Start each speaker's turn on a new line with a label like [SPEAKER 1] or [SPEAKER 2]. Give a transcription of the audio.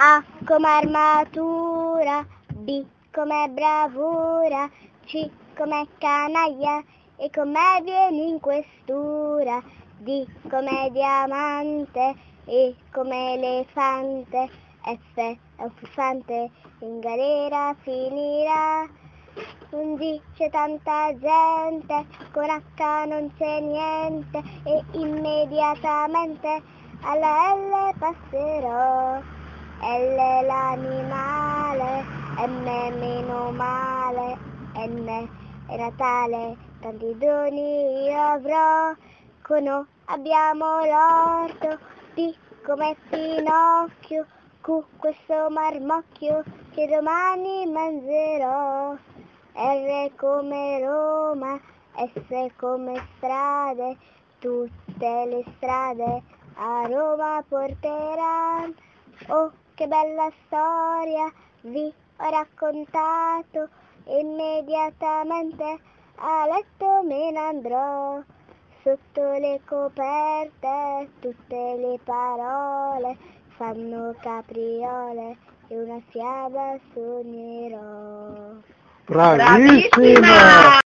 [SPEAKER 1] A come armatura, B come bravura, C come canaglia, E come vieni in questura, D come diamante, E come elefante, F è un furfante, in galera finirà. Non dice tanta gente, con H non c'è niente, e immediatamente alla L passerò. L è l'animale, M meno male, N è Natale, tanti doni io avrò. Con O abbiamo l'orto, P come Pinocchio, Q questo marmocchio che domani mangerò. R come Roma, S come strade, tutte le strade a Roma porteranno. Oh, che bella storia, vi ho raccontato, immediatamente a letto me ne andrò. Sotto le coperte tutte le parole fanno capriole e una fiaba sognerò.
[SPEAKER 2] Bravissima!